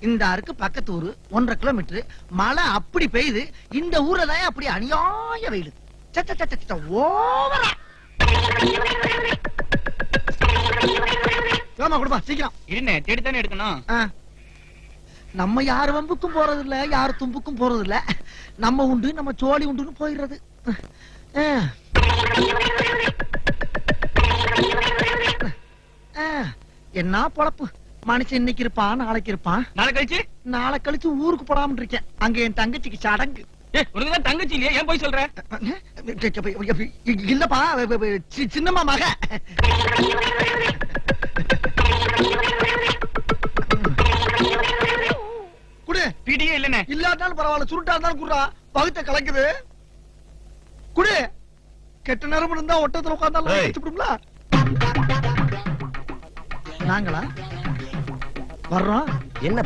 இந்த அருக்கு பக்கத்து ஊரு 1.5 கிலோமீட்டர். மழை அப்படி பெய்யுது. இந்த ஊர்ல தான் அப்படி அநியாய வெயில். ஓவரா. கொடுப்பா சீக்கிரம். இருண்ணே தேடி தானே எடுக்கணும். நம்ம யார் வம்புக்கும் போறது இல்ல, யார் தும்புக்கும் போறது இல்ல. நம்ம உண்டு, நம்ம சோழி உண்டுன்னு போயிடுறது. என்ன பொழப்பு. மனுஷன் இன்னைக்கு இருப்பான், நாளைக்கு இருப்பான். நாளை கழிச்சு ஊருக்கு போடாம இருக்கேன். அங்க என் தங்கச்சிக்கு சடங்கு. உனக்குதான் தங்கச்சி இல்லையா? ஏன் போய் சொல்ற? இல்லப்பா, சின்னம்மா மக. குடு. பிடியே இல்லனே. இல்லாட்டாலும் பரவாயில்ல, சுருட்டா இருந்தாலும் குடுறா. பகுத்த கலக்குது. குடு. கெட்ட நேரம் இருந்தா ஒட்டத்துல உட்கார்ந்தாலும் நாங்களா வர்றோம். என்ன